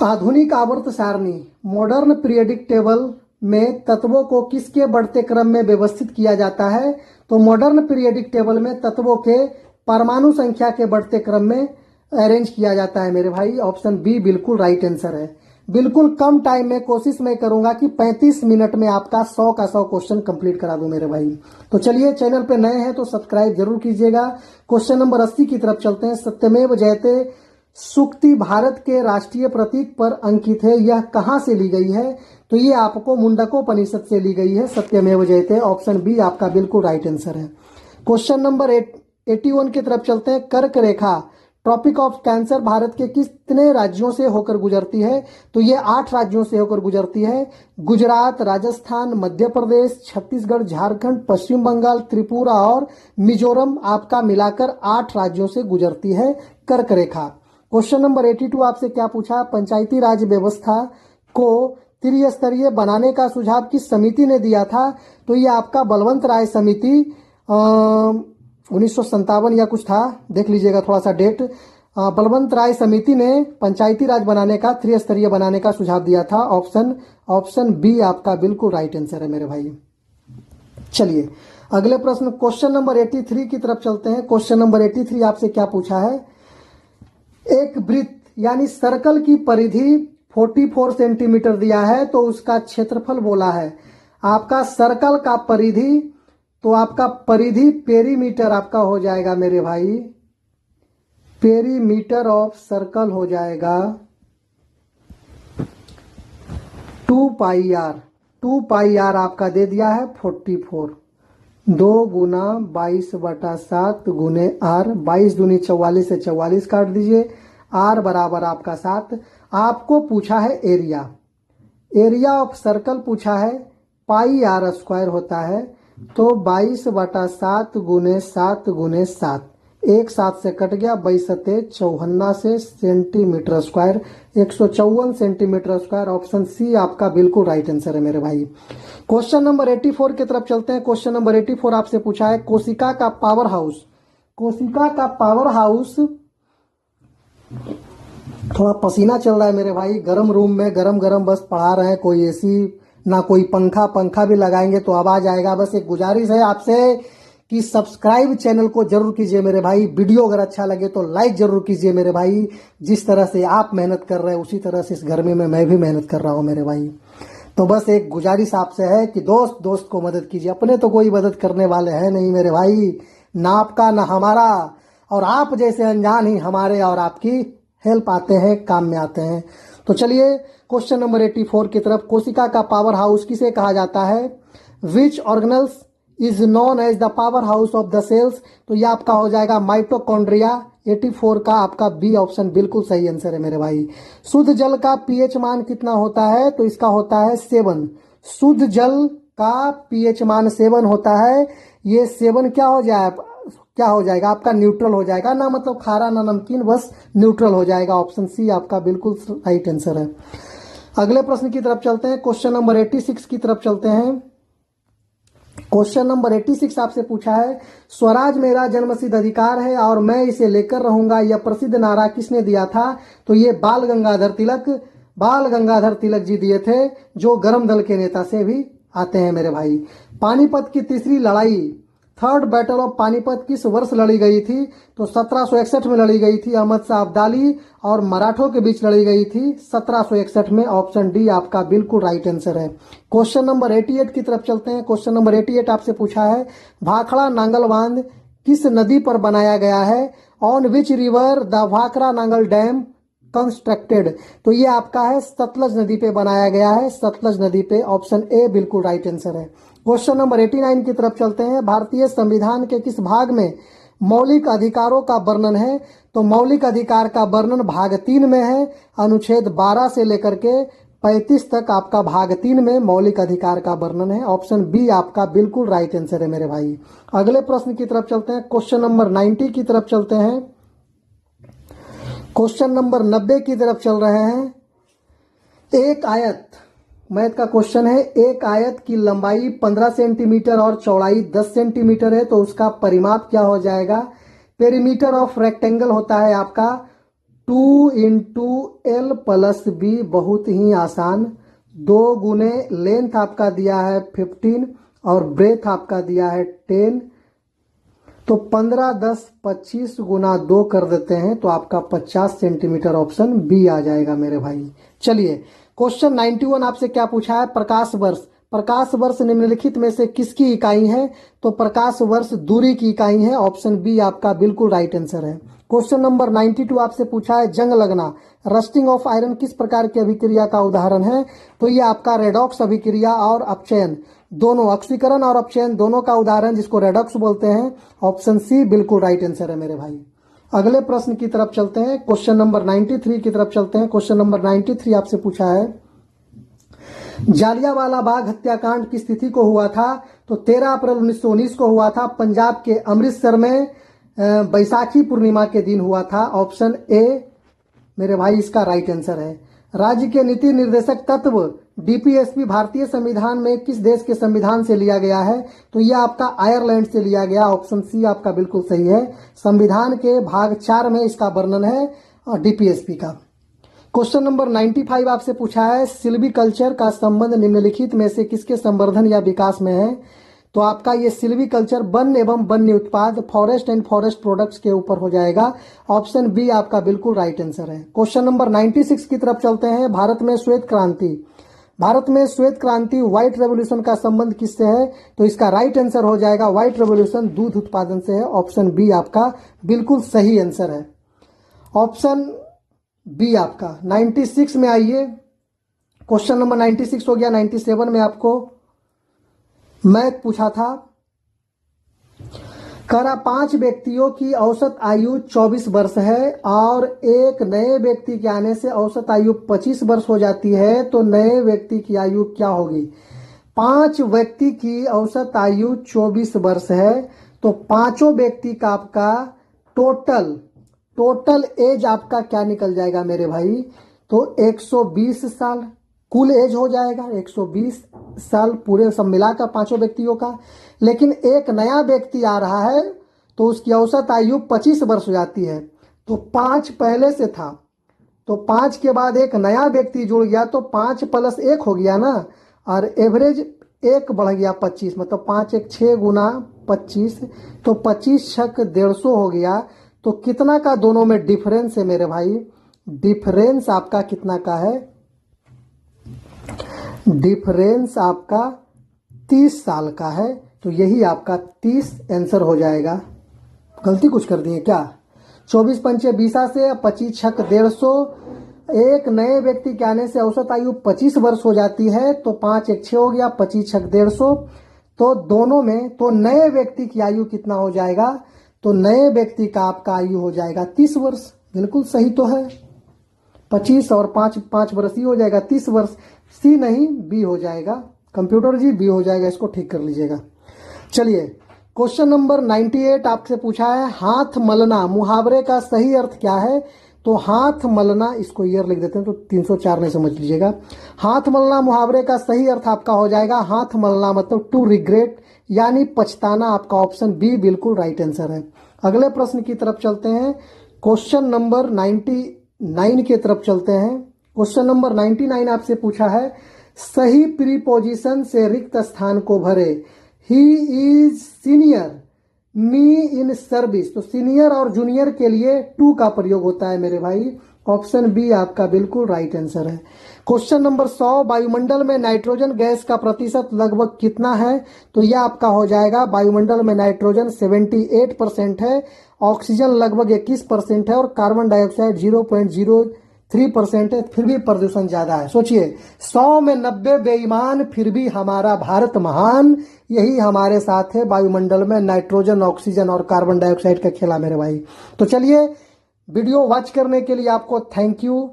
S1: आधुनिक आवर्त सारणी मॉडर्न पीरियडिक टेबल में तत्वों को किसके बढ़ते क्रम में व्यवस्थित किया जाता है? तो मॉडर्न पीरियडिक टेबल में तत्वों के परमाणु संख्या के बढ़ते क्रम में अरेंज किया जाता है मेरे भाई। ऑप्शन बी बिल्कुल राइट आंसर है। बिल्कुल कम टाइम में कोशिश मैं करूंगा कि 35 मिनट में आपका 100 का 100 क्वेश्चन कंप्लीट करा दूं मेरे भाई। तो चलिए चैनल पे नए हैं तो सब्सक्राइब जरूर कीजिएगा। क्वेश्चन नंबर 80 की तरफ चलते हैं। सत्यमेव जयते सूक्ति भारत के राष्ट्रीय प्रतीक पर अंकित है। यह कहां से ली गई है? तो ये आपको मुंडकोपनिषद से ली गई है सत्यमेव जयते। ऑप्शन बी आपका बिल्कुल राइट आंसर है। क्वेश्चन नंबर 81 की तरफ चलते हैं। कर्क रेखा ट्रॉपिक ऑफ कैंसर भारत के कितने राज्यों से होकर गुजरती है? तो ये 8 राज्यों से होकर गुजरती है। गुजरात, राजस्थान, मध्य प्रदेश, छत्तीसगढ़, झारखंड, पश्चिम बंगाल, त्रिपुरा और मिजोरम आपका मिलाकर 8 राज्यों से गुजरती है कर्क रेखा। क्वेश्चन नंबर 82 आपसे क्या पूछा? पंचायती राज व्यवस्था को त्रिस्तरीय बनाने का सुझाव किस समिति ने दिया था? तो ये आपका बलवंत राय समिति 1957 या कुछ था, देख लीजिएगा थोड़ा सा डेट। बलवंत राय समिति ने पंचायती राज बनाने का त्रिस्तरीय बनाने का सुझाव दिया था। ऑप्शन बी आपका बिल्कुल राइट आंसर है मेरे भाई। चलिए अगले प्रश्न क्वेश्चन नंबर 83 की तरफ चलते हैं। क्वेश्चन नंबर 83 आपसे क्या पूछा है? एक वृत्त यानी सर्कल की परिधि 44 सेंटीमीटर दिया है तो उसका क्षेत्रफल बोला है। आपका सर्कल का परिधि तो आपका परिधि पेरीमीटर आपका हो जाएगा मेरे भाई। पेरीमीटर ऑफ सर्कल हो जाएगा 2 पाई आर। 2 पाई आर आपका दे दिया है 44। 2 गुना 22/7 गुने आर। 22 दूनी 44 से 44 काट दीजिए। आर बराबर आपका 7। आपको पूछा है एरिया। एरिया ऑफ सर्कल पूछा है। पाई आर स्क्वायर होता है तो 22/7 गुने 7 गुने 7। 1 7 से कट गया। 22 से centimetre square 154 centimetre square. Option C आपका बिल्कुल राइट आंसर है मेरे भाई। क्वेश्चन नंबर 84 की तरफ चलते हैं। क्वेश्चन नंबर 84 आपसे पूछा है कोशिका का पावर हाउस। कोशिका का पावर हाउस, थोड़ा पसीना चल रहा है मेरे भाई। गर्म रूम में गरम गरम बस पढ़ा रहे हैं, कोई एसी ना कोई पंखा भी लगाएंगे तो आवाज आएगा। बस एक गुजारिश है आपसे कि सब्सक्राइब चैनल को जरूर कीजिए मेरे भाई। वीडियो अगर अच्छा लगे तो लाइक जरूर कीजिए मेरे भाई। जिस तरह से आप मेहनत कर रहे हैं उसी तरह से इस गर्मी में मैं भी मेहनत कर रहा हूं मेरे भाई। तो बस एक गुजारिश आपसे है कि दोस्त को मदद कीजिए। अपने तो कोई मदद करने वाले हैं नहीं मेरे भाई, ना आपका ना हमारा। और आप जैसे अनजान ही हमारे और आपकी हेल्प आते हैं, काम में आते हैं। तो चलिए क्वेश्चन नंबर 84 की तरफ। कोशिका का पावर हाउस किसे कहा जाता है? Which organelles is known as the power house of the cells? तो ये आपका हो जाएगा माइटोकॉन्ड्रिया। 84 का आपका बी ऑप्शन बिल्कुल सही आंसर है मेरे भाई। शुद्ध जल का पीएच मान कितना होता है? तो इसका होता है 7। शुद्ध जल का पीएच मान 7 होता है। ये 7 क्या हो जाएगा आपका? न्यूट्रल हो जाएगा। ना मतलब खारा ना नमकीन, बस न्यूट्रल हो जाएगा। ऑप्शन सी आपका बिल्कुल राइट आंसर है। अगले प्रश्न की तरफ चलते हैं। क्वेश्चन नंबर 86 की तरफ चलते हैं। क्वेश्चन नंबर 86 आपसे पूछा है, स्वराज मेरा जन्मसिद्ध अधिकार है और मैं इसे लेकर रहूंगा, यह प्रसिद्ध नारा किसने दिया था? तो ये बाल गंगाधर तिलक जी दिए थे, जो गरम दल के नेता से भी आते हैं मेरे भाई। पानीपत की तीसरी लड़ाई, थर्ड बैटल ऑफ पानीपत किस वर्ष लड़ी गई थी? तो 1761 में लड़ी गई थी। अहमद शाह अब्दाली और मराठों के बीच लड़ी गई थी 1761 में। ऑप्शन डी आपका बिल्कुल राइट आंसर है। क्वेश्चन नंबर 88 की तरफ चलते हैं। क्वेश्चन नंबर 88 आपसे पूछा है, भाखड़ा नांगल बांध किस नदी पर बनाया गया है? On which river the Bhakra Nangal dam constructed? तो ये आपका है सतलज नदी पे बनाया गया है, सतलज नदी पे। ऑप्शन ए बिल्कुल राइट आंसर है। क्वेश्चन नंबर 89 की तरफ चलते हैं। भारतीय संविधान के किस भाग में मौलिक अधिकारों का वर्णन है? तो मौलिक अधिकार का वर्णन भाग 3 में है। अनुच्छेद 12 से लेकर के 35 तक आपका भाग 3 में मौलिक अधिकार का वर्णन है। ऑप्शन बी आपका बिल्कुल राइट आंसर है मेरे भाई। अगले प्रश्न की तरफ चलते हैं। क्वेश्चन नंबर 90 की तरफ चलते हैं। क्वेश्चन नंबर 90 की तरफ चल रहे हैं। एक आयत, मैथ का क्वेश्चन है, एक आयत की लंबाई 15 सेंटीमीटर और चौड़ाई 10 सेंटीमीटर है, तो उसका परिमाप क्या हो जाएगा? पेरीमीटर ऑफ रेक्टेंगल होता है आपका 2 × L + B। बहुत ही आसान। 2 गुने लेंथ आपका दिया है 15 और ब्रेथ आपका दिया है 10, तो 15, 10, 25 गुना 2 कर देते हैं तो आपका 50 सेंटीमीटर। ऑप्शन बी आ जाएगा मेरे भाई। चलिए क्वेश्चन 91 आपसे क्या पूछा है? प्रकाश वर्ष। प्रकाश वर्ष निम्नलिखित में से किसकी इकाई है? तो प्रकाश वर्ष दूरी की इकाई है। ऑप्शन बी आपका बिल्कुल राइट आंसर है। क्वेश्चन नंबर 92 आपसे पूछा है, जंग लगना, रस्टिंग ऑफ आयरन किस प्रकार की अभिक्रिया का उदाहरण है? तो ये आपका रेडॉक्स अभिक्रिया और अपचयन दोनों, ऑक्सीकरण और अपचयन दोनों का उदाहरण, जिसको रेडॉक्स बोलते हैं। ऑप्शन सी बिल्कुल राइट आंसर है मेरे भाई। अगले प्रश्न की तरफ चलते हैं। क्वेश्चन नंबर 93 की तरफ चलते हैं। क्वेश्चन नंबर 93 आपसे पूछा है, जालियांवाला बाग हत्याकांड किस तिथि को हुआ था? तो 13 अप्रैल 1919 को हुआ था। पंजाब के अमृतसर में बैसाखी पूर्णिमा के दिन हुआ था। ऑप्शन ए मेरे भाई इसका राइट आंसर है। राज्य के नीति निर्देशक तत्व डीपीएसपी भारतीय संविधान में किस देश के संविधान से लिया गया है? तो यह आपका आयरलैंड से लिया गया। ऑप्शन सी आपका बिल्कुल सही है। संविधान के भाग 4 में इसका वर्णन है डीपीएसपी का। क्वेश्चन नंबर 95 आपसे पूछा है, सिल्वीकल्चर का संबंध निम्नलिखित में से किसके संवर्धन या विकास में है? तो आपका ये सिल्वीकल्चर वन एवं वन्य उत्पाद, फॉरेस्ट एंड फॉरेस्ट प्रोडक्ट्स के ऊपर हो जाएगा। ऑप्शन बी आपका बिल्कुल राइट आंसर है। क्वेश्चन नंबर 96 की तरफ चलते हैं। भारत में श्वेत क्रांति व्हाइट रेवोल्यूशन का संबंध किससे है? तो इसका राइट आंसर हो जाएगा व्हाइट रेवोल्यूशन दूध उत्पादन से है। ऑप्शन बी आपका बिल्कुल सही आंसर है। ऑप्शन बी आपका 96 में आइए। क्वेश्चन नंबर 96 हो गया। 97 में आपको मैथ पूछा था, करा 5 व्यक्तियों की औसत आयु 24 वर्ष है और एक नए व्यक्ति के आने से औसत आयु 25 वर्ष हो जाती है, तो नए व्यक्ति की आयु क्या होगी? 5 व्यक्ति की औसत आयु 24 वर्ष है, तो पांचों व्यक्ति का आपका टोटल एज आपका क्या निकल जाएगा मेरे भाई? तो 120 साल कुल एज हो जाएगा। 120 साल पूरे सब मिलाकर पांचों व्यक्तियों का। लेकिन एक नया व्यक्ति आ रहा है तो उसकी औसत आयु 25 वर्ष हो जाती है। तो 5 पहले से था, तो 5 के बाद एक नया व्यक्ति जुड़ गया, तो 5 + 1 हो गया ना, और एवरेज 1 बढ़ गया 25, मतलब 5 × 6 × 25, तो 25 × 6 150 हो गया। तो कितना का दोनों में डिफरेंस है मेरे भाई? डिफरेंस आपका कितना का है? डिफरेंस आपका 30 साल का है। तो यही आपका 30 आंसर हो जाएगा। गलती कुछ कर दिए क्या? 24 × 5 = 20 से 25 × 6 = 150। एक नए व्यक्ति के आने से औसत आयु 25 वर्ष हो जाती है, तो 5 × 6 हो गया, 25 × 6 = 150। तो दोनों में तो नए व्यक्ति की आयु कितना हो जाएगा? तो नए व्यक्ति का आपका आयु हो जाएगा 30 वर्ष। बिल्कुल सही तो है। 25 और 5 वर्ष ही हो जाएगा 30 वर्ष। सी नहीं, बी हो जाएगा। कंप्यूटर जी बी हो जाएगा, इसको ठीक कर लीजिएगा। चलिए क्वेश्चन नंबर 98 आपसे पूछा है, हाथ मलना मुहावरे का सही अर्थ क्या है? तो हाथ मलना, इसको ईयर लिख देते हैं तो 304 में समझ लीजिएगा। हाथ मलना मुहावरे का सही अर्थ आपका हो जाएगा, हाथ मलना मतलब टू रिग्रेट यानी पछताना आपका ऑप्शन बी बिल्कुल राइट आंसर है। अगले प्रश्न की तरफ चलते हैं। क्वेश्चन नंबर 99 की तरफ चलते हैं। क्वेश्चन नंबर 99 आपसे पूछा है, सही प्रीपोजिशन से रिक्त स्थान को भरे। He is senior me in service. तो सीनियर और जूनियर के लिए टू का प्रयोग होता है मेरे भाई। ऑप्शन बी आपका बिल्कुल राइट आंसर है। क्वेश्चन नंबर 100, वायुमंडल में नाइट्रोजन गैस का प्रतिशत लगभग कितना है? तो यह आपका हो जाएगा, वायुमंडल में नाइट्रोजन 78% है, ऑक्सीजन लगभग 21% है और कार्बन डाइऑक्साइड 0.03% है। फिर भी प्रदूषण ज्यादा है। सोचिए, 100 में 90 बेईमान, फिर भी हमारा भारत महान। यही हमारे साथ है, वायुमंडल में नाइट्रोजन, ऑक्सीजन और कार्बन डाइऑक्साइड का खेला मेरे भाई। तो चलिए, वीडियो वॉच करने के लिए आपको थैंक यू।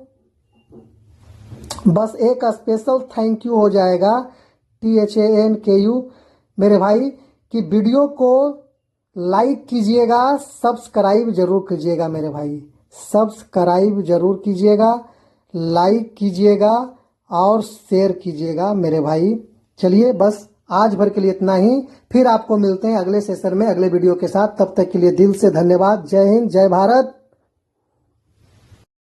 S1: बस एक स्पेशल थैंक यू हो जाएगा, THANKU मेरे भाई, कि वीडियो को लाइक कीजिएगा, सब्सक्राइब जरूर कीजिएगा मेरे भाई। सब्सक्राइब जरूर कीजिएगा, लाइक कीजिएगा और शेयर कीजिएगा मेरे भाई। चलिए, बस आज भर के लिए इतना ही। फिर आपको मिलते हैं अगले सेशन में अगले वीडियो के साथ। तब तक के लिए दिल से धन्यवाद। जय हिंद, जय भारत।